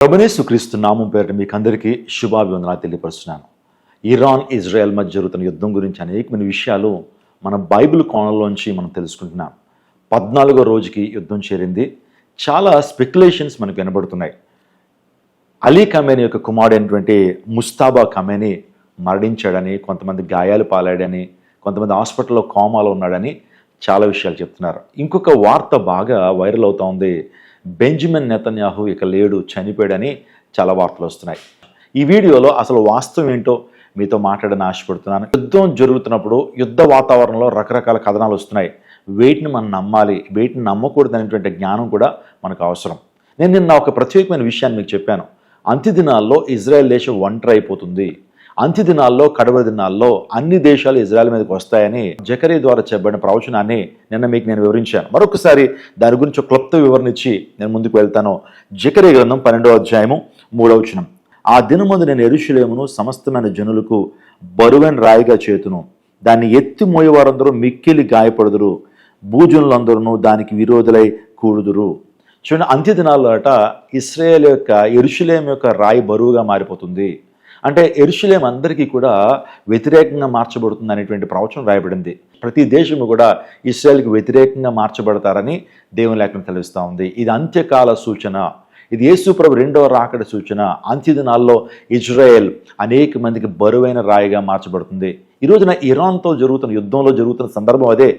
ప్రభునేసుక్రీస్తు నామం పేరిట మీకు అందరికీ శుభాభివందనాలు తెలియపరుస్తున్నాను. ఇరాన్ ఇజ్రాయెల్ మధ్య జరుగుతున్న యుద్ధం గురించి అనేకమైన విషయాలు మన బైబిల్ కోణంలోంచి మనం తెలుసుకుంటున్నాం. 14వ రోజుకి యుద్ధం చేరింది. చాలా స్పెక్యులేషన్స్ మనకు వినబడుతున్నాయి. అలీ ఖమేనీ యొక్క కుమారుడైనటువంటి ముస్తాబా ఖమేనీ మరణించాడని, కొంతమంది గాయాలు పాలాడని, కొంతమంది హాస్పిటల్లో కోమాలో ఉన్నాడని చాలా విషయాలు చెప్తున్నారు. ఇంకొక వార్త బాగా వైరల్ అవుతూ ఉంది. బెంజమిన్ నెతన్యాహు ఇక లేడు, చనిపోయాడని చాలా వార్తలు వస్తున్నాయి. ఈ వీడియోలో అసలు వాస్తవం ఏంటో మీతో మాట్లాడని ఆశపడుతున్నాను. యుద్ధం జరుగుతున్నప్పుడు యుద్ధ వాతావరణంలో రకరకాల కథనాలు వస్తున్నాయి. వేటిని మనం నమ్మాలి, వేటిని నమ్మకూడదు అనేటువంటి జ్ఞానం కూడా మనకు అవసరం. నేను నిన్న ఒక ప్రత్యేకమైన విషయాన్ని మీకు చెప్పాను. అంత్య దినాల్లో ఇజ్రాయెల్ దేశం ఒంటరి అయిపోతుంది. అంత్య దినాల్లో, కడవ దినాల్లో అన్ని దేశాలు ఇజ్రాయెల్ మీదకి వస్తాయని జకరియా ద్వారా చెప్పబడిన ప్రవచనాన్ని నిన్న మీకు నేను వివరించాను. మరొకసారి దాని గురించి క్లుప్త వివరణ ఇచ్చి నేను ముందుకు వెళ్తాను. జకరియా గ్రంథం 12వ అధ్యాయము 3వ వచనం. ఆ దినమందు నేను యెరూషలేమును సమస్తమైన జనులకు బరువైన రాయిగా చేతును, దాన్ని ఎత్తి మోయేవారందరూ మిక్కిలి గాయపడుదురు, భూజనులందరూ దానికి విరోధులై కూడుదురు. చూడండి, అంత్య దినాల్లో ఇశ్రాయేల్ యొక్క యెరూషలేము యొక్క రాయి బరువుగా మారిపోతుంది. అంటే యెరూషలేము అందరికీ కూడా వ్యతిరేకంగా మార్చబడుతుంది అనేటువంటి ప్రవచనం రాయబడింది. ప్రతి దేశము కూడా ఇశ్రాయేల్కి వ్యతిరేకంగా మార్చబడతారని దేవుని లేఖనం తెలుస్తూ ఉంది. ఇది అంత్యకాల సూచన. ఇది యేసు ప్రభు రెండవ రాకడ సూచన. అంత్య దినాల్లో ఇజ్రాయెల్ అనేక మందికి బరువైన రాయిగా మార్చబడుతుంది. ఈ రోజున ఇరాన్తో జరుగుతున్న యుద్ధంలో జరుగుతున్న సందర్భం అదే.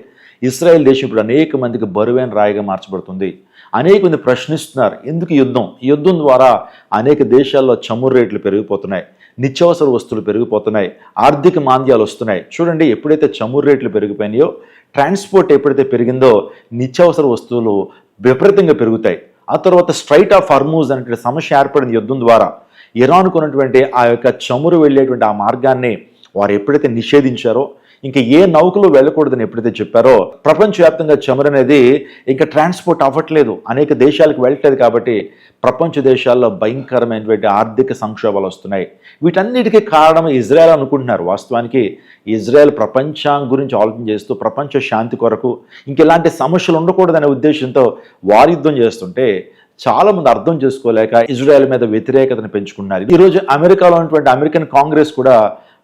ఇజ్రాయెల్ దేశం ఇప్పుడు అనేక మందికి బరువైన రాయిగా మార్చబడుతుంది. అనేక మంది ప్రశ్నిస్తున్నారు, ఎందుకు యుద్ధం? ఈ యుద్ధం ద్వారా అనేక దేశాల్లో చమురు రేట్లు పెరిగిపోతున్నాయి, నిత్యావసర వస్తువులు పెరిగిపోతున్నాయి, ఆర్థిక మాంద్యాలు వస్తున్నాయి. చూడండి, ఎప్పుడైతే చమురు రేట్లు పెరిగిపోయినాయో, ట్రాన్స్పోర్ట్ ఎప్పుడైతే పెరిగిందో నిత్యావసర వస్తువులు విపరీతంగా పెరుగుతాయి. ఆ తర్వాత స్ట్రైట్ ఆఫ్ హార్మూజ్ అనేటువంటి సమస్య ఏర్పడింది యుద్ధం ద్వారా. ఇరాన్కు ఉన్నటువంటి ఆ యొక్క చమురు వెళ్ళేటువంటి ఆ మార్గాన్ని వారు ఎప్పుడైతే నిషేధించారో, ఇంకా ఏ నౌకలు వెళ్ళకూడదని ఎప్పుడైతే చెప్పారో, ప్రపంచవ్యాప్తంగా చమురు అనేది ఇంకా ట్రాన్స్పోర్ట్ అవ్వట్లేదు, అనేక దేశాలకు వెళ్ళట్లేదు. కాబట్టి ప్రపంచ దేశాల్లో భయంకరమైనటువంటి ఆర్థిక సంక్షోభాలు వస్తున్నాయి. వీటన్నిటికీ కారణం ఇజ్రాయెల్ అనుకుంటున్నారు. వాస్తవానికి ఇజ్రాయెల్ ప్రపంచం గురించి ఆలోచన చేస్తూ ప్రపంచ శాంతి కొరకు ఇంకెలాంటి సమస్యలు ఉండకూడదనే ఉద్దేశంతో వారు యుద్ధం చేస్తుంటే చాలా మంది అర్థం చేసుకోలేక ఇజ్రాయెల్ మీద వ్యతిరేకతను పెంచుకున్నారు. ఈరోజు అమెరికాలో ఉన్నటువంటి అమెరికన్ కాంగ్రెస్ కూడా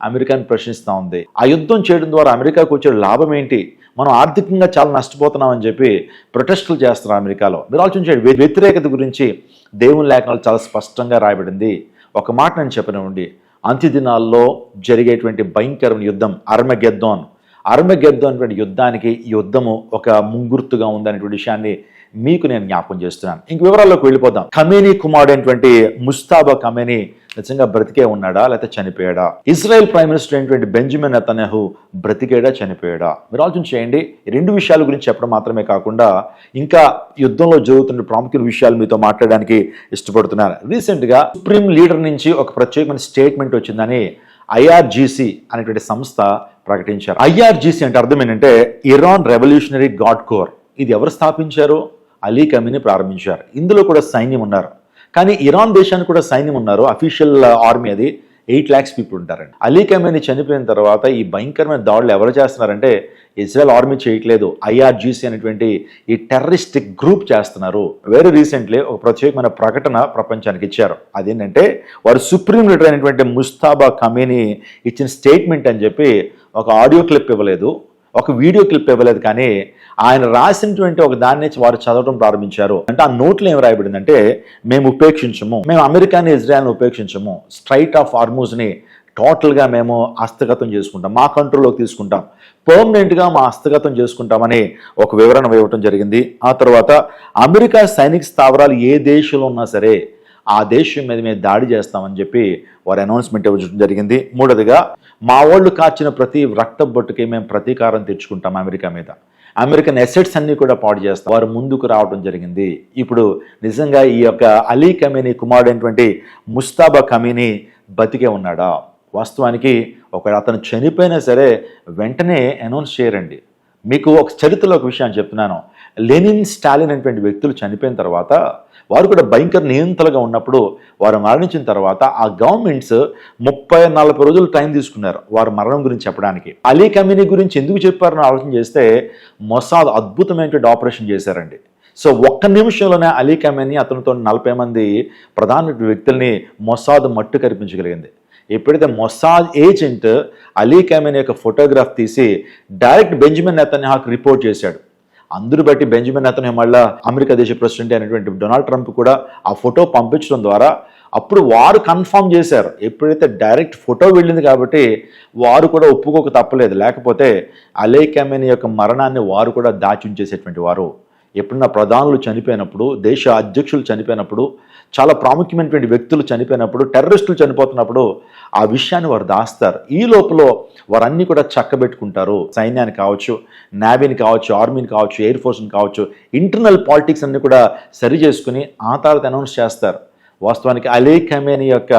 అమెరికాని ప్రశ్నిస్తూ ఉంది. ఆ యుద్ధం చేయడం ద్వారా అమెరికాకు వచ్చే లాభం ఏంటి? మనం ఆర్థికంగా చాలా నష్టపోతున్నామని చెప్పి ప్రొటెస్టులు చేస్తున్నారు అమెరికాలో. మీరు ఆలోచించండి, వ్యతిరేకత గురించి దేవుని లేఖనాలు చాలా స్పష్టంగా రాయబడింది. ఒక మాట నేను చెప్పనివ్వండి, అంత్య దినాల్లో జరిగేటువంటి భయంకరమైన యుద్ధం అర్మగెద్దోన్ అనేటువంటి యుద్ధానికి ఈ యుద్ధము ఒక ముంగుర్తుగా ఉందనేటువంటి విషయాన్ని మీకు నేను జ్ఞాపకం చేస్తున్నాను. ఇంక వివరాల్లోకి వెళ్ళిపోదాం. ఖమేనీ కుమారుడు అయినటువంటి ముస్తాబా ఖమేనీ నిజంగా బ్రతికే ఉన్నాడా లేకపోతే చనిపోయాడా? ఇజ్రాయెల్ ప్రైమ్ మినిస్టర్ అయినటువంటి బెంజమిన్ నెతన్యాహు బ్రతికేడా చనిపోయాడా? మీరు ఆలోచన చేయండి. రెండు విషయాల గురించి చెప్పడం మాత్రమే కాకుండా ఇంకా యుద్ధంలో జరుగుతున్న ప్రాముఖ్యమైన విషయాలు మీతో మాట్లాడడానికి ఇష్టపడుతున్నాను. రీసెంట్గా సుప్రీం లీడర్ నుంచి ఒక ప్రత్యేకమైన స్టేట్మెంట్ వచ్చిందని IRGC అనేటువంటి సంస్థ ప్రకటించారు. IRGC అంటే అర్థం ఏంటంటే ఇరాన్ రెవల్యూషనరీ గార్డ్ కోర్. ఇది ఎవరు స్థాపించారు? అలీ ఖమేనీ ప్రారంభించారు. ఇందులో కూడా సైన్యం ఉన్నారు. కానీ ఇరాన్ దేశానికి కూడా సైన్యం ఉన్నారు. అఫీషియల్ ఆర్మీ అది 8 lakhs పీపుల్ ఉంటారండి. అలీ ఖమేనీ చనిపోయిన తర్వాత ఈ భయంకరమైన దాడులు ఎవరు చేస్తున్నారంటే ఇజ్రాయెల్ ఆర్మీ చేయట్లేదు, IRGC అనేటువంటి ఈ టెర్రరిస్టిక్ గ్రూప్ చేస్తున్నారు. వెరీ రీసెంట్లీ ఒక ప్రత్యేకమైన ప్రకటన ప్రపంచానికి ఇచ్చారు. అదేంటంటే వారు సుప్రీం లీడర్ అయినటువంటి ముస్తాబా ఖమేనీ ఇచ్చిన స్టేట్మెంట్ అని చెప్పి ఒక ఆడియో క్లిప్ ఇవ్వలేదు, ఒక వీడియో క్లిప్ ఇవ్వలేదు, కానీ ఆయన రాసినటువంటి ఒక దాన్ని వారు చదవడం ప్రారంభించారు. అంటే ఆ నోట్లో ఏం రాయబడిందంటే, మేము ఉపేక్షించము, మేము అమెరికాని ఇజ్రాయెల్ని ఉపేక్షించము, స్ట్రైట్ ఆఫ్ హార్మూజ్ని టోటల్గా మేము హస్తగతం చేసుకుంటాం, మా కంట్రోల్లోకి తీసుకుంటాం, పర్మనెంట్గా మా హస్తగతం చేసుకుంటామని ఒక వివరణ ఇవ్వటం జరిగింది. ఆ తర్వాత అమెరికా సైనిక స్థావరాలు ఏ దేశంలో ఉన్నా సరే ఆ దేశం మీద మేము దాడి చేస్తామని చెప్పి వారు అనౌన్స్మెంట్ ఇవ్వడం జరిగింది. మూడోదిగా, మా వాళ్ళు కాచిన ప్రతి రక్త బొట్టుకి మేము ప్రతీకారం తెచ్చుకుంటాం అమెరికా మీద, అమెరికన్ అసెట్స్ అన్ని కూడా పాడు చేస్తాం, వారు ముందుకు రావడం జరిగింది. ఇప్పుడు నిజంగా ఈ యొక్క అలీ ఖమేనీ కుమారుడైనటువంటి ముస్తాబా ఖమేనీ బతికే ఉన్నాడా? వాస్తవానికి ఒకవేళ అతను చనిపోయినా సరే వెంటనే అనౌన్స్ చేయరండి. మీకు ఒక చరిత్రలో ఒక విషయాన్ని చెప్తున్నాను. లెనిన్, స్టాలిన్ అనేటువంటి వ్యక్తులు చనిపోయిన తర్వాత వారు కూడా భయంకర నియంతలుగా ఉన్నప్పుడు వారు మరణించిన తర్వాత ఆ గవర్నమెంట్స్ 30-40 రోజులు టైం తీసుకున్నారు వారు మరణం గురించి చెప్పడానికి. అలీ ఖమేనీ గురించి ఎందుకు చెప్పారని ఆలోచన చేస్తే మొసాద్ అద్భుతమైనటువంటి ఆపరేషన్ చేశారండి. సో ఒక్క నిమిషంలోనే అలీ ఖమేనీ అతనితో 40 మంది ప్రధాన వ్యక్తుల్ని మొసాద్ మట్టు కనిపించగలిగింది. ఎప్పుడైతే మొసాద్ ఏజెంట్ అలీ ఖమేనీ యొక్క ఫోటోగ్రాఫ్ తీసి డైరెక్ట్ బెంజమిన్ నెతన్యాహుకు రిపోర్ట్ చేశాడు. అందరూ బట్టి బెంజమిన్ నెతన్యాహు మళ్ళా అమెరికా దేశ ప్రెసిడెంట్ అయినటువంటి డొనాల్డ్ ట్రంప్ కూడా ఆ ఫోటో పంపించడం ద్వారా అప్పుడు వారు కన్ఫర్మ్ చేశారు. ఎప్పుడైతే డైరెక్ట్ ఫోటో వెళ్ళింది కాబట్టి వారు కూడా ఒప్పుకోక తప్పలేదు. లేకపోతే అలీ ఖమేనీ యొక్క మరణాన్ని వారు కూడా దాచి ఉంచేసేటువంటి వారు. ఎప్పుడన్నా ప్రధానులు చనిపోయినప్పుడు, దేశ అధ్యక్షులు చనిపోయినప్పుడు, చాలా ప్రాముఖ్యమైనటువంటి వ్యక్తులు చనిపోయినప్పుడు, టెర్రరిస్టులు చనిపోతున్నప్పుడు ఆ విషయాన్ని వారు దాస్తారు. ఈ లోపల వారన్నీ కూడా చక్కబెట్టుకుంటారు. సైన్యాన్ని కావచ్చు, నేవీని కావచ్చు, ఆర్మీని కావచ్చు, ఎయిర్ ఫోర్స్ని కావచ్చు, ఇంటర్నల్ పాలిటిక్స్ అన్ని కూడా సరి చేసుకుని ఆ తర్వాత అనౌన్స్ చేస్తారు. వాస్తవానికి అలీ ఖమేనీ యొక్క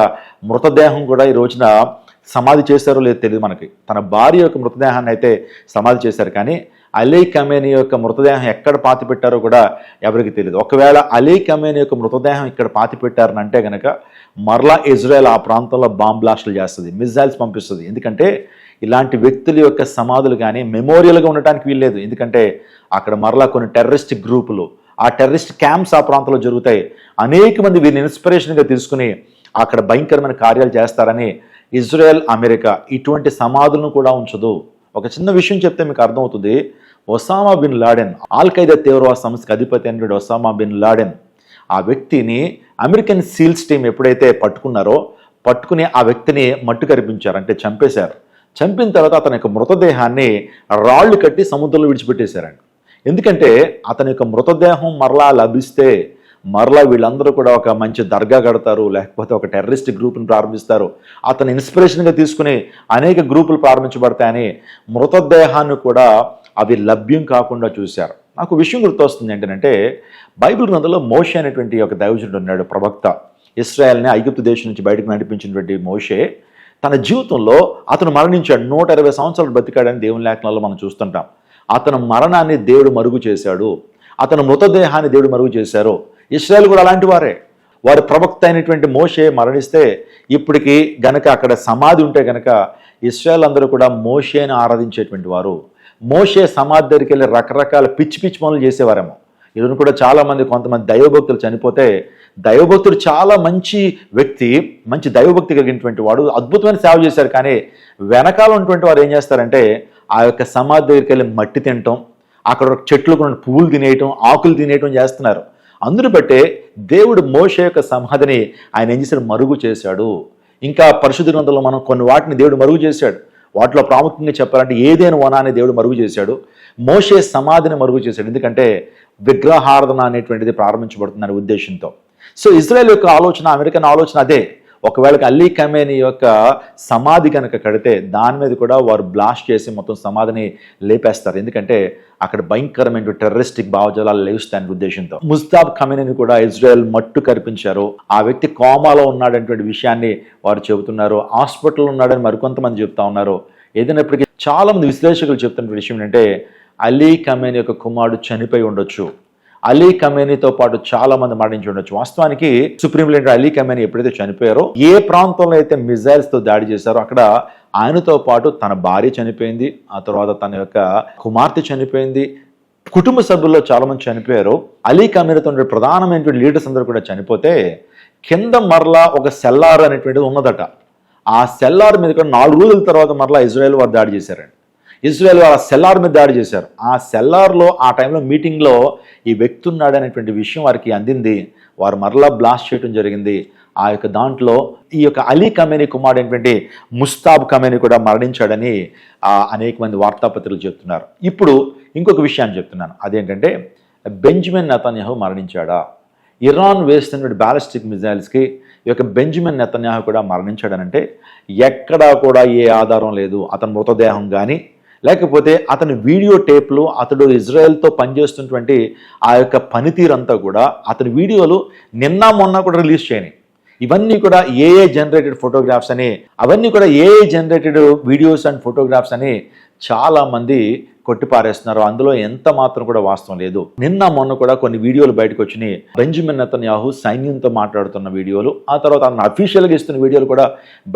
మృతదేహం కూడా ఈ రోజున సమాధి చేశారో లేదో తెలియదు మనకి. తన భార్య యొక్క మృతదేహాన్ని అయితే సమాధి చేశారు, కానీ అలీ ఖమేనీ యొక్క మృతదేహం ఎక్కడ పాతి పెట్టారో కూడా ఎవరికి తెలియదు. ఒకవేళ అలీ ఖమేనీ యొక్క మృతదేహం ఇక్కడ పాతి పెట్టారనంటే కనుక మరలా ఇజ్రాయెల్ ఆ ప్రాంతంలో బాంబ్ బ్లాస్టులు చేస్తుంది, మిజైల్స్ పంపిస్తుంది. ఎందుకంటే ఇలాంటి వ్యక్తుల యొక్క సమాధులు కానీ మెమోరియల్గా ఉండటానికి వీల్లేదు. ఎందుకంటే అక్కడ మరలా కొన్ని టెర్రరిస్ట్ గ్రూపులు, ఆ టెర్రరిస్ట్ క్యాంప్స్ ఆ ప్రాంతంలో జరుగుతాయి. అనేక మంది వీరిని ఇన్స్పిరేషన్గా తీసుకుని అక్కడ భయంకరమైన కార్యాలు చేస్తారని ఇజ్రాయెల్, అమెరికా ఇటువంటి సమాధులను కూడా ఉంచదు. ఒక చిన్న విషయం చెప్తే మీకు అర్థమవుతుంది. Osama bin Laden, Al Qaeda తీవ్రవాద సంస్థకి అధిపతి అయినటువంటి ఒసామా బిన్ లాడెన్, ఆ వ్యక్తిని అమెరికన్ సీల్స్ టీం ఎప్పుడైతే పట్టుకుని ఆ వ్యక్తిని మట్టు కరిపించారు, అంటే చంపేశారు. చంపిన తర్వాత అతని యొక్క మృతదేహాన్ని రాళ్లు కట్టి సముద్రంలో విడిచిపెట్టేశారండి. ఎందుకంటే అతని యొక్క మృతదేహం మరలా లభిస్తే మరలా వీళ్ళందరూ కూడా ఒక మంచి దర్గా కడతారు, లేకపోతే ఒక టెర్రరిస్ట్ గ్రూప్ని ప్రారంభిస్తారు. అతను ఇన్స్పిరేషన్గా తీసుకుని అనేక గ్రూపులు ప్రారంభించబడతాయని మృతదేహాన్ని కూడా అవి లభ్యం కాకుండా చూశారు. నాకు విషయం గుర్తొస్తుంది ఏంటంటే, బైబిల్ గ్రంథంలో మోషే అనేటువంటి ఒక దైవజనుడు ఉన్నాడు, ప్రవక్త. ఇశ్రాయేల్ని ఐగుప్తు దేశం నుంచి బయటకు నడిపించినటువంటి మోషే తన జీవితంలో అతను మరణించాడు. 120 సంవత్సరాలు బతికాడని దేవుని లేఖనాల్లో మనం చూస్తుంటాం. అతను మరణాన్ని దేవుడు మరుగు చేశాడు, అతను మృతదేహాన్ని దేవుడు మరుగు చేశారు. ఇశ్రాయేల్ కూడా అలాంటి వారే. వారి ప్రవక్త అయినటువంటి మోషే మరణిస్తే ఇప్పటికి గనక అక్కడ సమాధి ఉంటే గనక ఇశ్రాయేల్ అందరూ కూడా మోషేని ఆరాధించేటువంటి వారు. మోషే సమాధి దగ్గరికి వెళ్ళి రకరకాల పిచ్చి పిచ్చి పనులు చేసేవారేమో. ఈరోజు కూడా చాలామంది, కొంతమంది దైవభక్తులు చనిపోతే, దైవభక్తుడు చాలా మంచి వ్యక్తి, మంచి దైవభక్తి కలిగినటువంటి వాడు, అద్భుతమైన సేవ చేశారు, కానీ వెనకాల ఉన్నటువంటి వారు ఏం చేస్తారంటే ఆ యొక్క సమాధి దగ్గరికి వెళ్ళి మట్టి తినటం, అక్కడ చెట్లు కొన్ని పువ్వులు తినేయటం, ఆకులు తినేయటం చేస్తున్నారు. అందును బట్టే దేవుడు మోషే యొక్క సమాధిని ఆయన ఏం చేశాడు, మరుగు చేశాడు. ఇంకా పరిశుద్ధ గ్రంథంలో మనం కొన్ని వాటిని దేవుడు మరుగు చేశాడు. వాటిలో ప్రాముఖ్యంగా చెప్పాలంటే ఏదైనా వనాన్ని దేవుడు మరుగు చేశాడు, మోషే సమాధిని మరుగు చేశాడు. ఎందుకంటే విగ్రహారాధన అనేటువంటిది ప్రారంభించబడుతుందనే ఉద్దేశంతో. సో ఇజ్రాయెల్ యొక్క ఆలోచన, అమెరికన్ ఆలోచన అదే. ఒకవేళ అలీ ఖమేనీ యొక్క సమాధి కనుక కడితే దాని మీద కూడా వారు బ్లాస్ట్ చేసి మొత్తం సమాధిని లేపేస్తారు. ఎందుకంటే అక్కడ భయంకరమైన టెర్రరిస్టిక్ భావజాలాలు లేవుస్తాయనే ఉద్దేశంతో. ముస్తాబ్ ఖమేనీని కూడా ఇజ్రాయెల్ మట్టు కరిపించారు. ఆ వ్యక్తి కోమాలో ఉన్నాడనేటువంటి విషయాన్ని వారు చెబుతున్నారు. హాస్పిటల్లో ఉన్నాడని మరికొంతమంది చెప్తా ఉన్నారు. ఏదైనప్పటికీ చాలా మంది విశ్లేషకులు చెప్తున్న విషయం ఏంటంటే అలీ ఖమేనీ యొక్క కుమారుడు చనిపోయి ఉండొచ్చు, అలీ ఖమేనీతో పాటు చాలా మంది మరణించి ఉండొచ్చు. వాస్తవానికి సుప్రీం లీడర్ అలీ ఖమేనీ ఎప్పుడైతే చనిపోయారో, ఏ ప్రాంతంలో అయితే మిజైల్స్ తో దాడి చేశారో అక్కడ ఆయనతో పాటు తన భార్య చనిపోయింది, ఆ తర్వాత తన యొక్క కుమార్తె చనిపోయింది, కుటుంబ సభ్యుల్లో చాలా మంది చనిపోయారు. అలీ ఖమేనీతో ప్రధానమైనటువంటి లీడర్స్ అందరూ కూడా చనిపోతే కింద మరలా ఒక సెల్లార్ అనేటువంటిది ఉన్నదట. ఆ సెల్లార్ మీద కూడా 4 రోజుల తర్వాత మరలా ఇజ్రాయెల్ వారు దాడి చేశారండి. ఇజ్రాయెల్ వారు ఆ సెల్లార్ మీద దాడి చేశారు. ఆ సెల్లార్లో ఆ టైంలో మీటింగ్లో ఈ వ్యక్తి ఉన్నాడు అనేటువంటి విషయం వారికి అందింది. వారు మరలా బ్లాస్ట్ చేయడం జరిగింది. ఆ యొక్క దాంట్లో ఈ యొక్క అలీ ఖమేనీ కుమారుడు అయినటువంటి ముస్తాబ్ ఖమేనీ కూడా మరణించాడని అనేక మంది వార్తాపత్రికలు చెప్తున్నారు. ఇప్పుడు ఇంకొక విషయాన్ని చెప్తున్నాను, అదేంటంటే బెంజమిన్ నెతన్యాహు మరణించాడా? ఇరాన్ వేస్తున్నటువంటి బ్యాలిస్టిక్ మిజైల్స్కి ఈ యొక్క బెంజమిన్ నెతన్యాహు కూడా మరణించాడనంటే ఎక్కడా కూడా ఏ ఆధారం లేదు. అతని మృతదేహం కానీ లేకపోతే అతని వీడియో టేప్లు, అతడు ఇజ్రాయెల్తో పనిచేస్తున్నటువంటి ఆ యొక్క పనితీరంతా కూడా అతని వీడియోలు నిన్న మొన్న కూడా రిలీజ్ చేయని, ఇవన్నీ కూడా ఏఐ జనరేటెడ్ ఫోటోగ్రాఫ్స్ అని, అవన్నీ కూడా AI generated videos and photographs అని చాలామంది కొట్టిపారేస్తున్నారు. అందులో ఎంత మాత్రం కూడా వాస్తవం లేదు. నిన్న మొన్న కూడా కొన్ని వీడియోలు బయటకు వచ్చినాయి. బెంజమిన్ నెతన్యాహు సైన్యంతో మాట్లాడుతున్న వీడియోలు, ఆ తర్వాత అతను అఫీషియల్గా ఇస్తున్న వీడియోలు కూడా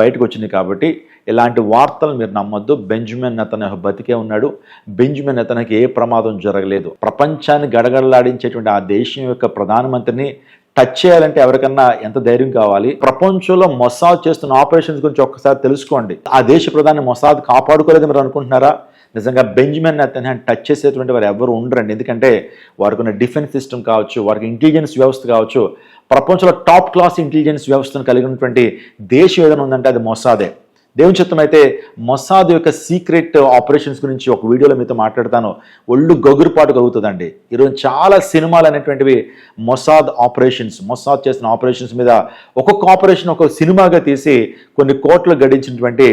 బయటకు వచ్చినాయి. కాబట్టి ఇలాంటి వార్తలు మీరు నమ్మొద్దు. బెంజమిన్ నెతన్యాహు బతికే ఉన్నాడు. బెంజమిన్ నెతన్యాహుకి ఏ ప్రమాదం జరగలేదు. ప్రపంచాన్ని గడగడలాడించేటువంటి ఆ దేశం యొక్క ప్రధానమంత్రిని టచ్ చేయాలంటే ఎవరికన్నా ఎంత ధైర్యం కావాలి? ప్రపంచంలో మొసాద్ చేస్తున్న ఆపరేషన్స్ గురించి ఒక్కసారి తెలుసుకోండి. ఆ దేశ ప్రధాని మొసాద్ కాపాడుకోలేదు మీరు అనుకుంటున్నారా? నిజంగా బెంజమిన్ నెతన్యాహు టచ్ చేసేటువంటి వారు ఎవరు ఉండరండి. ఎందుకంటే వారికి ఉన్న డిఫెన్స్ సిస్టమ్ కావచ్చు, వారికి ఇంటెలిజెన్స్ వ్యవస్థ కావచ్చు, ప్రపంచంలో టాప్ క్లాస్ ఇంటెలిజెన్స్ వ్యవస్థను కలిగి ఉన్నటువంటి దేశం ఏదైనా ఉందంటే అది మొసాదే. దేవుని చిత్తం అయితే మొసాద్ యొక్క సీక్రెట్ ఆపరేషన్స్ గురించి ఒక వీడియోలో మీతో మాట్లాడతాను. ఒళ్ళు గొగురుపాటు కలుగుతుందండి. ఈరోజు చాలా సినిమాలు అనేటువంటివి మొసాద్ చేసిన ఆపరేషన్స్ మీద ఒక్కొక్క ఆపరేషన్ ఒక సినిమాగా తీసి కొన్ని కోట్లు గడించినటువంటి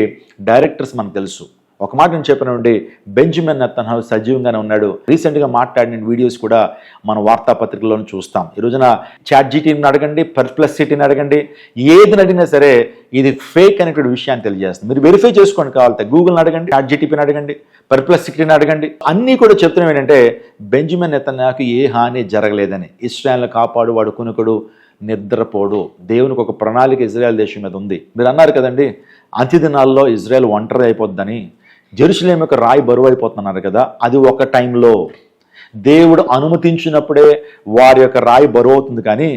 డైరెక్టర్స్ మనకు తెలుసు. ఒక మాట నేను చెప్పినండి, బెంజమిన్ నెతన్యాహు సజీవంగానే ఉన్నాడు. రీసెంట్గా మాట్లాడిన వీడియోస్ కూడా మన వార్తాపత్రికలను చూస్తాం. ఈ రోజున చాట్‌జీపీటీని అడగండి, పర్ప్లెక్సిటీని అడగండి, ఏది అడిగినా సరే ఇది ఫేక్ అనేటువంటి విషయాన్ని తెలియజేస్తుంది. మీరు వెరిఫై చేసుకోండి. కావాలంటే గూగుల్ని అడగండి, చాట్‌జీపీటీని అడగండి, పర్ప్లెక్సిటీని అడగండి. అన్నీ కూడా చెప్తున్నాం ఏంటంటే బెంజమిన్ నెతన్యాహుకి ఏ హాని జరగలేదని. ఇశ్రాయేల్ని కాపాడు, వాడు కునుకుడు, నిద్రపోడు. దేవునికి ఒక ప్రణాళిక ఇజ్రాయెల్ దేశం మీద ఉంది. మీరు అన్నారు కదండి, అంత్యదినాల్లో ఇజ్రాయెల్ ఒంటరి అయిపోద్దని, జెరూసలేం యొక్క రాయి బరువు అయిపోతున్నారు కదా. అది ఒక టైంలో దేవుడు అనుమతించినప్పుడే వారి యొక్క రాయి బరువు అవుతుంది, కానీ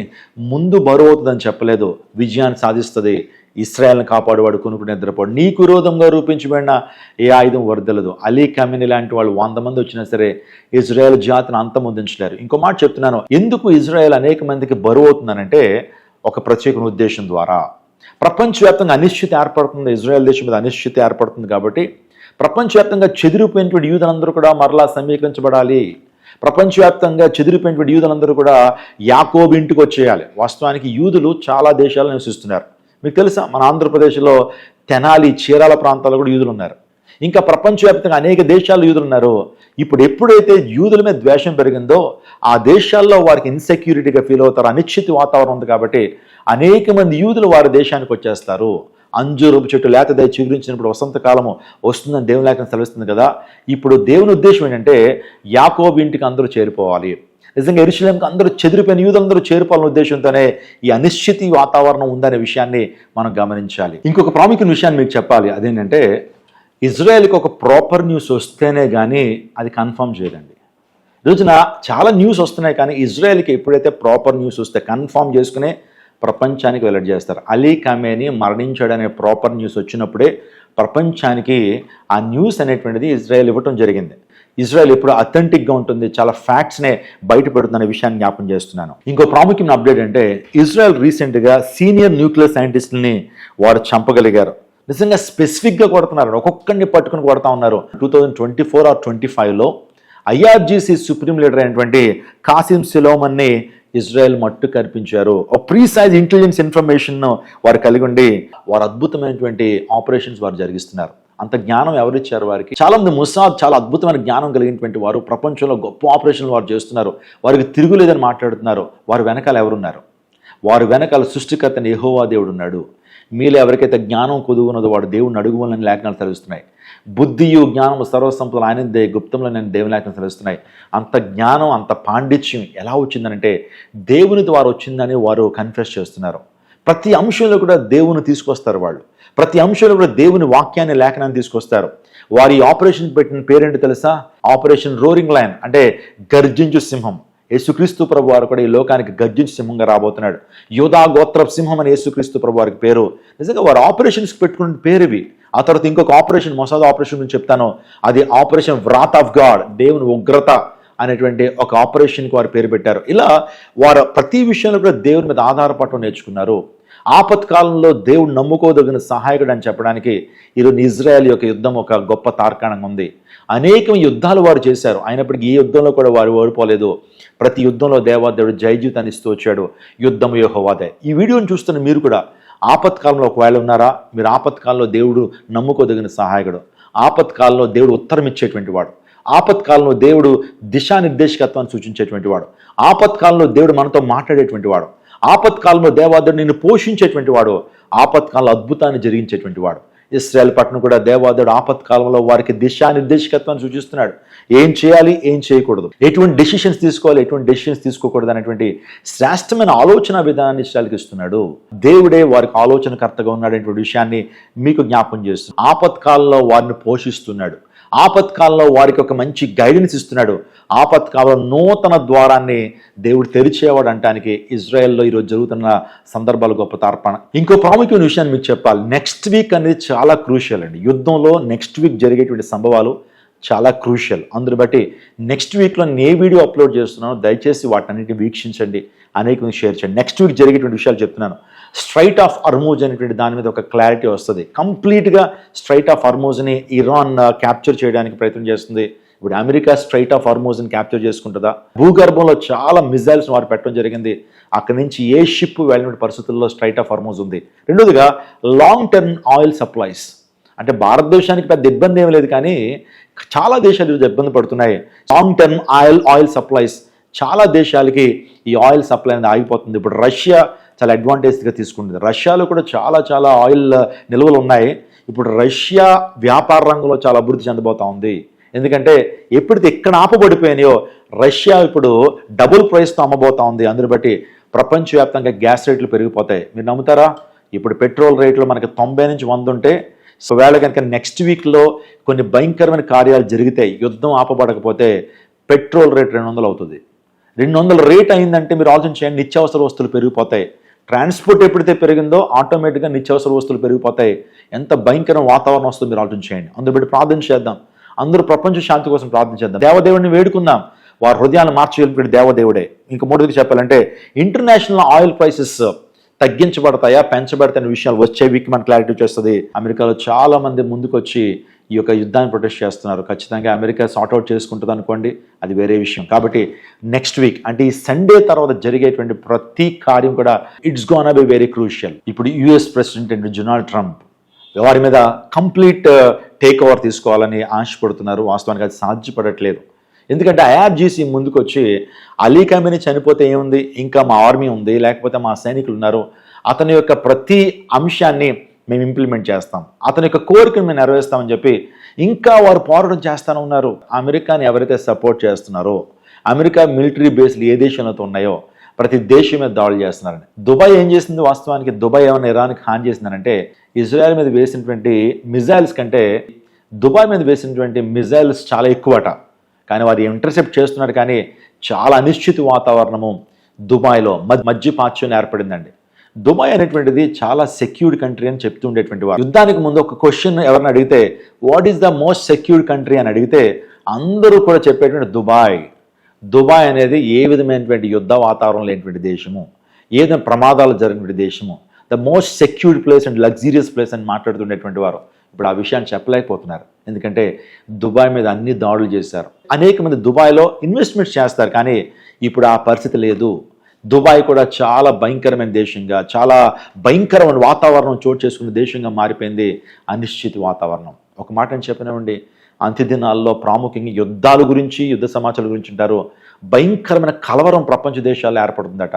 ముందు బరువు అవుతుందని చెప్పలేదు. విజయాన్ని సాధిస్తుంది. ఇశ్రాయేల్ని కాపాడువాడు కొనుక్కుని నిద్రపోడు. నీకు విరోధంగా రూపించబడిన ఏ ఆయుధం వర్దలదు. అలీ ఖమీనీ లాంటి వాళ్ళు 100 మంది వచ్చినా సరే ఇజ్రాయెల్ జాతిని అంతమొందించలేరు. ఇంకో మాట చెప్తున్నాను, ఎందుకు ఇజ్రాయెల్ అనేక మందికి బరువు అవుతుందనంటే ఒక ప్రత్యేక ఉద్దేశం ద్వారా. ప్రపంచవ్యాప్తంగా అనిశ్చితి ఏర్పడుతుంది. ఇజ్రాయెల్ దేశం మీద అనిశ్చితి ఏర్పడుతుంది కాబట్టి ప్రపంచవ్యాప్తంగా చెదిరిపోయినటువంటి యూదులందరూ కూడా మరలా సమీకరించబడాలి. ప్రపంచవ్యాప్తంగా చెదిరిపోయినటువంటి యూదులందరూ కూడా యాకోబు ఇంటికి వచ్చేయాలి. వాస్తవానికి యూదులు చాలా దేశాల్లో నివసిస్తున్నారు. మీకు తెలుసా, మన ఆంధ్రప్రదేశ్లో తెనాలి, చీరాల ప్రాంతాల్లో కూడా యూదులు ఉన్నారు. ఇంకా ప్రపంచవ్యాప్తంగా అనేక దేశాల్లో యూదులు ఉన్నారు. ఇప్పుడు ఎప్పుడైతే యూదుల మీద ద్వేషం పెరిగిందో ఆ దేశాల్లో వారికి ఇన్సెక్యూరిటీగా ఫీల్ అవుతారు. అనిశ్చిత వాతావరణం ఉంది కాబట్టి అనేక మంది యూదులు వారి దేశానికి వచ్చేస్తారు. అంజూరపు చెట్టు లేతదై చిగురించినప్పుడు వసంతకాలము వస్తుందని దేవుని లేఖనం సెలవిస్తుంది కదా. ఇప్పుడు దేవుని ఉద్దేశం ఏంటంటే యాకోబు ఇంటికి అందరూ చేరిపోవాలి. నిజంగా యెరూషలేముకి అందరూ చెదిరిపోయిన యూదులందరూ చేరిపోవాలనే ఉద్దేశంతోనే ఈ అనిశ్చితి వాతావరణం ఉందనే విషయాన్ని మనం గమనించాలి. ఇంకొక ప్రాముఖ్యమైన విషయాన్ని మీకు చెప్పాలి. అదేంటంటే ఇజ్రాయెల్కి ఒక ప్రాపర్ న్యూస్ వస్తేనే కానీ అది కన్ఫర్మ్ చేయదండి. రోజున చాలా న్యూస్ వస్తున్నాయి, కానీ ఇజ్రాయెల్కి ఎప్పుడైతే ప్రాపర్ న్యూస్ వస్తే కన్ఫర్మ్ చేసుకునే ప్రపంచానికి వెల్లడి చేస్తారు. అలీ ఖమేనీ మరణించాడనే ప్రాపర్ న్యూస్ వచ్చినప్పుడే ప్రపంచానికి ఆ న్యూస్ అనేటువంటిది ఇజ్రాయెల్ ఇవ్వటం జరిగింది. ఇజ్రాయెల్ ఎప్పుడు అథెంటిక్గా ఉంటుంది, చాలా ఫ్యాక్ట్స్నే బయట పెడుతున్న విషయాన్ని జ్ఞాపం చేస్తున్నాను. ఇంకో ప్రాముఖ్యమైన అప్డేట్ అంటే ఇజ్రాయెల్ రీసెంట్గా సీనియర్ న్యూక్లియర్ సైంటిస్టులని వారు చంపగలిగారు. నిజంగా స్పెసిఫిక్గా కొడుతున్నారు, ఒక్కొక్కరిని పట్టుకుని కొడతా ఉన్నారు. 2024 or 25లో IRGC సుప్రీం లీడర్ అయినటువంటి కాసిం సులేమానీ ఇజ్రాయెల్ మట్టు కనిపించారు. ఒక ప్రీసైజ్ ఇంటెలిజెన్స్ ఇన్ఫర్మేషన్ వారు కలిగి ఉండి వారు అద్భుతమైనటువంటి ఆపరేషన్స్ వారు జరిగిస్తున్నారు. అంత జ్ఞానం ఎవరిచ్చారు వారికి? చాలా మంది మొసాద్ చాలా అద్భుతమైన జ్ఞానం కలిగినటువంటి వారు ప్రపంచంలో గొప్ప ఆపరేషన్లు వారు చేస్తున్నారు. వారికి తిరుగులేదని మాట్లాడుతున్నారు. వారి వెనకాల ఎవరున్నారు? వారి వెనకాల సృష్టికర్తని యెహోవా దేవుడు ఉన్నాడు. మీలో ఎవరికైతే జ్ఞానం కుదువున్నదో వాడు దేవుడిని అడుగువలని లేఖనాలు సెలవిస్తున్నాయి. బుద్ధియు జ్ఞానము సర్వసంపదలు ఆయనదే, గుప్తంలో నేను దేవుని లేఖనాలు సెలవిస్తున్నాయి. అంత జ్ఞానం, అంత పాండిత్యం ఎలా వచ్చిందనంటే దేవుని ద్వారా వచ్చిందని వారు కన్ఫెస్ చేస్తున్నారు. ప్రతి అంశంలో కూడా దేవుని తీసుకొస్తారు వాళ్ళు. ప్రతి అంశంలో కూడా దేవుని వాక్యాన్ని, లేఖనాన్ని తీసుకొస్తారు. వారి ఆపరేషన్ పెట్టిన పేరేంటి తెలుసా? ఆపరేషన్ రోరింగ్ లయన్, అంటే గర్జించు సింహం. యేసుక్రీస్తు ప్రభు వారు కూడా ఈ లోకానికి గర్జించు సింహంగా రాబోతున్నాడు. యోధా గోత్ర సింహం అని యేసుక్రీస్తు ప్రభు వారికి పేరు. నిజంగా వారు ఆపరేషన్స్కి పెట్టుకున్న పేరు ఇవి. ఆ తర్వాత ఇంకొక ఆపరేషన్, మొసాద్ ఆపరేషన్ గురించి చెప్తాను. అది ఆపరేషన్ వ్రాత్ ఆఫ్ గాడ్, దేవుని ఉగ్రత అనేటువంటి ఒక ఆపరేషన్కి వారు పేరు పెట్టారు. ఇలా వారు ప్రతి విషయంలో కూడా దేవుని మీద ఆధారపడటం నేర్చుకున్నారు. ఆపత్కాలంలో దేవుడు నమ్ముకోదగిన సహాయకుడు అని చెప్పడానికి ఈరోజు ఇజ్రాయెల్ యొక్క యుద్ధం ఒక గొప్ప తార్కాణంగా ఉంది. అనేక యుద్ధాలు వారు చేశారు, అయినప్పటికీ ఈ యుద్ధంలో కూడా వారు ఓడిపోలేదు. ప్రతి యుద్ధంలో దేవాదేవుడు జయజీతాన్ని ఇస్తూ వచ్చాడు. యుద్ధం యెహోవాదే. ఈ వీడియోని చూస్తున్న మీరు కూడా ఆపత్కాలంలో ఒకవేళ ఉన్నారా? మీరు ఆపత్కాలంలో దేవుడు నమ్ముకోదగిన సహాయకుడు, ఆపత్కాలంలో దేవుడు ఉత్తరం ఇచ్చేటువంటి వాడు, ఆపత్కాలంలో దేవుడు దిశానిర్దేశకత్వాన్ని సూచించేటువంటి వాడు, ఆపత్కాలంలో దేవుడు మనతో మాట్లాడేటువంటి వాడు, ఆపత్కాలంలో దేవాదేవుడు నిన్ను పోషించేటువంటి వాడు, ఆపత్కాలంలో అద్భుతాన్ని జరిగించేటువంటి వాడు. ఇశ్రాయేల్ పట్టణం కూడా దేవాదేవుడు ఆపత్కాలంలో వారికి దిశానిర్దేశకత్వాన్ని సూచిస్తున్నాడు. ఏం చేయాలి, ఏం చేయకూడదు, ఎటువంటి డెసిషన్స్ తీసుకోవాలి, ఎటువంటి డెసిషన్స్ తీసుకోకూడదు అనేటువంటి శ్రేష్టమైన ఆలోచన విధానాన్ని ఇశ్రాయేలుకి ఇస్తున్నాడు. దేవుడే వారికి ఆలోచనకర్తగా ఉన్నాడనేటువంటి విషయాన్ని మీకు జ్ఞాపం చేస్తున్నాడు. ఆపత్కాలంలో వారిని పోషిస్తున్నాడు. ఆపత్కాలంలో వారికి ఒక మంచి గైడెన్స్ ఇస్తున్నాడు. ఆపత్కాలంలో నూతన ద్వారాన్ని దేవుడు తెరిచేవాడు అంటానికి ఇజ్రాయెల్లో ఈరోజు జరుగుతున్న సందర్భాలు గొప్ప తార్పణ. ఇంకో ప్రాముఖ్యమైన విషయాన్ని మీకు చెప్పాలి. నెక్స్ట్ వీక్ అనేది చాలా క్రూషియల్ అండి. యుద్ధంలో నెక్స్ట్ వీక్ జరిగేటువంటి సంభవాలు చాలా క్రూషియల్. అందుని బట్టి నెక్స్ట్ వీక్లో నేను ఏ వీడియో అప్లోడ్ చేస్తున్నానో దయచేసి వాటన్నిటిని వీక్షించండి, అనేక షేర్ చేయండి. నెక్స్ట్ వీక్ జరిగేటువంటి విషయాలు చెప్తున్నాను. స్ట్రైట్ ఆఫ్ హర్మూజ్ అనేటువంటి దాని మీద ఒక క్లారిటీ వస్తుంది. కంప్లీట్గా స్ట్రైట్ ఆఫ్ హర్మూజ్ని ఇరాన్ క్యాప్చర్ చేయడానికి ప్రయత్నం చేస్తుంది. ఇప్పుడు అమెరికా స్ట్రైట్ ఆఫ్ హర్మూజ్ని క్యాప్చర్ చేసుకుంటుందా? భూగర్భంలో చాలా మిజైల్స్ వారు పెట్టడం జరిగింది. అక్కడి నుంచి ఏ షిప్ వెళ్ళిన పరిస్థితుల్లో స్ట్రైట్ ఆఫ్ హర్మూజ్ ఉంది. రెండోదిగా లాంగ్ టర్మ్ ఆయిల్ సప్లైస్, అంటే భారతదేశానికి పెద్ద ఇబ్బంది ఏమీ లేదు, కానీ చాలా దేశాలు ఇబ్బంది పడుతున్నాయి. లాంగ్ టర్మ్ ఆయిల్ సప్లైస్, చాలా దేశాలకి ఈ ఆయిల్ సప్లై అనేది ఆగిపోతుంది. ఇప్పుడు రష్యా చాలా అడ్వాంటేజ్గా తీసుకుంటుంది. రష్యాలో కూడా చాలా ఆయిల్ నిల్వలు ఉన్నాయి. ఇప్పుడు రష్యా వ్యాపార రంగంలో చాలా అభివృద్ధి చెందబోతా ఉంది. ఎందుకంటే ఎప్పుడైతే ఎక్కడ ఆపబడిపోయినాయో రష్యా ఇప్పుడు డబుల్ ప్రైస్తో అమ్మబోతా ఉంది. అందుని బట్టి ప్రపంచవ్యాప్తంగా గ్యాస్ రేట్లు పెరిగిపోతాయి. మీరు నమ్ముతారా? ఇప్పుడు పెట్రోల్ రేట్లు మనకి 90 నుంచి 100 ఉంటే, ఒకవేళ కనుక నెక్స్ట్ వీక్లో కొన్ని భయంకరమైన కార్యాలు జరిగితే, యుద్ధం ఆపబడకపోతే పెట్రోల్ రేట్ 200 అవుతుంది. 200 రేట్ అయిందంటే మీరు ఆలోచన చేయండి, నిత్యావసర వస్తువులు పెరిగిపోతాయి. ట్రాన్స్పోర్ట్ ఎప్పుడైతే పెరిగిందో ఆటోమేటిక్గా నిత్యావసర వస్తువులు పెరిగిపోతాయి. ఎంత భయంకరమైన వాతావరణం వస్తుందో మీరు ఆలోచన చేయండి. అందులో బట్టి ప్రార్థన చేద్దాం. అందరూ ప్రపంచ శాంతి కోసం ప్రార్థన చేద్దాం. దేవదేవుడిని వేడుకుందాం. వారి హృదయాలను మార్చేటువంటి దేవదేవుడే. ఇంకా మూడోదిగా చెప్పాలంటే ఇంటర్నేషనల్ ఆయిల్ ప్రైసెస్ తగ్గించబడతాయా, పెంచబడతాయనే విషయాలు వచ్చే వీక్ మన క్లారిటీ చేస్తుంది. అమెరికాలో చాలా మంది ముందుకు వచ్చి ఈ యొక్క యుద్ధాన్ని ప్రొటెస్ట్ చేస్తున్నారు. ఖచ్చితంగా అమెరికా సార్ట్అవుట్ చేసుకుంటుంది అనుకోండి, అది వేరే విషయం. కాబట్టి నెక్స్ట్ వీక్ అంటే ఈ సండే తర్వాత జరిగేటువంటి ప్రతి కార్యం కూడా it's gonna be very crucial. ఇప్పుడు యుఎస్ ప్రెసిడెంట్ డొనాల్డ్ ట్రంప్ వారి మీద కంప్లీట్ టేక్ ఓవర్ తీసుకోవాలని ఆశపడుతున్నారు. వాస్తవానికి అది సాధ్యపడట్లేదు. ఎందుకంటే ఐఆర్జీసీ ముందుకు వచ్చి అలీ ఖమేనీ చనిపోతే ఏముంది, ఇంకా మా ఆర్మీ ఉంది, లేకపోతే మా సైనికులు ఉన్నారు, అతని యొక్క ప్రతి అంశాన్ని మేము ఇంప్లిమెంట్ చేస్తాం, అతని యొక్క కోరికను మేము నెరవేరుస్తామని చెప్పి ఇంకా వారు పోరాటం చేస్తూనే ఉన్నారు. అమెరికాని ఎవరైతే సపోర్ట్ చేస్తున్నారో, అమెరికా మిలిటరీ బేస్లు ఏ దేశంలో ఉన్నాయో ప్రతి దేశం మీద దాడులు చేస్తున్నారని. దుబాయ్ ఏం చేసింది? వాస్తవానికి దుబాయ్ ఏమైనా ఇరాన్కి హాని చేసిందనంటే, ఇజ్రాయెల్ మీద వేసినటువంటి మిజైల్స్ కంటే దుబాయ్ మీద వేసినటువంటి మిజైల్స్ చాలా ఎక్కువట. కానీ వారు ఇంటర్సెప్ట్ చేస్తున్నారు. కానీ చాలా అనిశ్చిత వాతావరణము దుబాయ్లో మధ్యపాచ్యం ఏర్పడిందండి. దుబాయ్ అనేటువంటిది చాలా సెక్యూర్డ్ కంట్రీ అని చెప్తూ ఉండేటువంటి వారు. యుద్ధానికి ముందు ఒక క్వశ్చన్ ఎవరిని అడిగితే what is the most secured country అని అడిగితే అందరూ కూడా చెప్పేటువంటి దుబాయ్ అనేది ఏ విధమైనటువంటి యుద్ధ వాతావరణం లేనటువంటి దేశము, ఏదైనా ప్రమాదాలు జరిగినటువంటి దేశము, the most secured place and luxurious place అని మాట్లాడుతుండేటువంటి వారు ఇప్పుడు ఆ విషయాన్ని చెప్పలేకపోతున్నారు. ఎందుకంటే దుబాయ్ మీద అన్ని దాడులు చేశారు. అనేక మంది దుబాయ్లో ఇన్వెస్ట్మెంట్స్ చేస్తారు, కానీ ఇప్పుడు ఆ పరిస్థితి లేదు. దుబాయ్ కూడా చాలా భయంకరమైన దేశంగా, చాలా భయంకరమైన వాతావరణం చోటు చేసుకున్న దేశంగా మారిపోయింది. అనిశ్చిత వాతావరణం. ఒక మాట అని చెప్పినామండి, అంత్యదినాల్లో ప్రాముఖ్యంగా యుద్ధాల గురించి, యుద్ధ సమాచారాల గురించి ఉంటారు. భయంకరమైన కలవరం ప్రపంచ దేశాల్లో ఏర్పడుతుందట.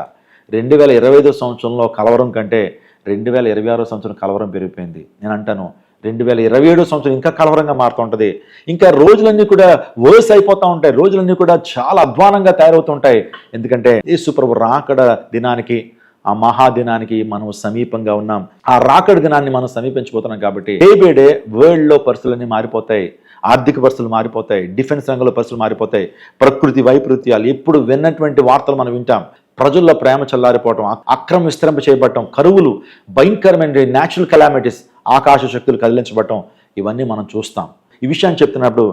2025 సంవత్సరంలో కలవరం కంటే 2026 సంవత్సరం కలవరం పెరిగిపోయింది. నేను అంటాను 2027 సంవత్సరం ఇంకా కలవరంగా మారుతూ ఉంటుంది. ఇంకా రోజులన్నీ కూడా వర్స్ అయిపోతూ ఉంటాయి. రోజులన్నీ కూడా చాలా అధ్వానంగా తయారవుతుంటాయి. ఎందుకంటే యేసుప్రభు రాకడ దినానికి, ఆ మహాదినానికి మనం సమీపంగా ఉన్నాం. ఆ రాకడ దినాన్ని మనం సమీపించబోతున్నాం. కాబట్టి డే బై డే వరల్డ్లో పరిస్థితులన్నీ మారిపోతాయి. ఆర్థిక పరిస్థితులు మారిపోతాయి, డిఫెన్స్ రంగంలో పరిస్థితులు మారిపోతాయి, ప్రకృతి వైపరీత్యాలు ఎప్పుడు విన్నటువంటి వార్తలు మనం వింటాం. ప్రజల్లో ప్రేమ చల్లారిపోవటం, అక్రమం విస్తరింప చేయబడటం, కరువులు, భయంకరమైన న్యాచురల్ కెలామిటీస్, ఆకాశ శక్తులు కదిలించబడటం, ఇవన్నీ మనం చూస్తాం. ఈ విషయాన్ని చెప్తున్నప్పుడు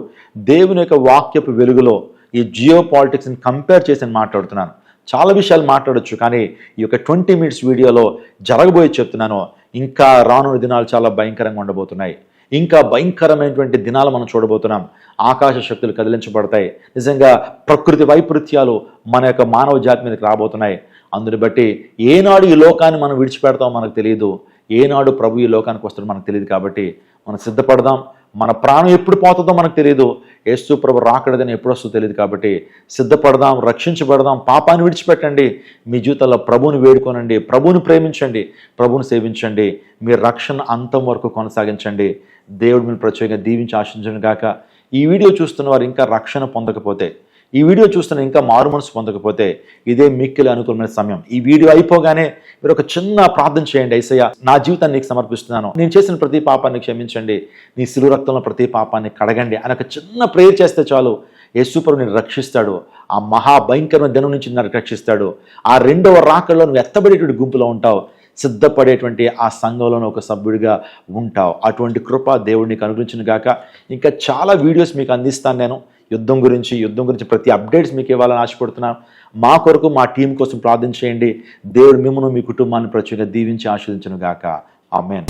దేవుని యొక్క వాక్యపు వెలుగులో ఈ జియో పాలిటిక్స్ని కంపేర్ చేసి మాట్లాడుతున్నాను. చాలా విషయాలు మాట్లాడొచ్చు, కానీ ఈ యొక్క 20 minutes వీడియోలో జరగబోయే చెప్తున్నాను. ఇంకా రానున్న దినాలు చాలా భయంకరంగా ఉండబోతున్నాయి. ఇంకా భయంకరమైనటువంటి దినాలు మనం చూడబోతున్నాం. ఆకాశ శక్తులు కదిలించబడతాయి. నిజంగా ప్రకృతి వైపరీత్యాలు మన యొక్క మానవ జాతి మీదకి రాబోతున్నాయి. అందుని బట్టి ఏనాడు ఈ లోకాన్ని మనం విడిచిపెడతామో మనకు తెలియదు, ఏనాడు ప్రభు ఈ లోకానికి వస్తాడో మనకు తెలియదు. కాబట్టి మనం సిద్ధపడదాం. మన ప్రాణం ఎప్పుడు పోతుందో మనకు తెలియదు. యేసు ప్రభు రాకడదని ఎప్పుడు వస్తుందో తెలియదు. కాబట్టి సిద్ధపడదాం, రక్షించబడదాం, పాపాన్ని విడిచిపెట్టండి, మీ జీవితంలో ప్రభువుని వేడుకోనండి, ప్రభువుని ప్రేమించండి, ప్రభువుని సేవించండి, మీ రక్షణ అంతం వరకు కొనసాగించండి. దేవుడు మీరు ప్రత్యేకంగా దీవించి ఆశించను గాక. ఈ వీడియో చూస్తున్న వారు ఇంకా రక్షణ పొందకపోతే, ఈ వీడియో చూస్తున్న ఇంకా మారు మనసు పొందకపోతే, ఇదే మిక్కిలి అనుకూలమైన సమయం. ఈ వీడియో అయిపోగానే మీరు ఒక చిన్న ప్రార్థన చేయండి. యేసయ్యా, నా జీవితాన్ని నీకు సమర్పిస్తున్నాను, నేను చేసిన ప్రతి పాపాన్ని క్షమించండి, నీ శిలువ రక్తంలో ప్రతి పాపాన్ని కడగండి అని ఒక చిన్న ప్రేయర్ చేస్తే చాలు. యేసు ప్రభు నిన్ను రక్షిస్తాడు. ఆ మహాభయంకరమైన దినం నుంచి నిన్ను రక్షిస్తాడు. ఆ రెండవ రాకడలో నువ్వు ఎత్తబడేటువంటి గుంపులో ఉంటావు, సిద్ధపడేటువంటి ఆ సంఘంలోనే ఒక సభ్యుడిగా ఉంటావు. అటువంటి కృప దేవుడు నీకు అనుగ్రహించును గాక. ఇంకా చాలా వీడియోస్ మీకు అందిస్తాను నేను యుద్ధం గురించి ప్రతి అప్డేట్స్ మీకు ఇవ్వాలని ఆశపడుతున్నాను. మా కొరకు, మా టీం కోసం ప్రార్థన చేయండి. దేవుడు మిమ్మల్ని, మీ కుటుంబాన్ని ప్రత్యేకంగా దీవించి ఆశీర్వదించును గాక. ఆమేన్.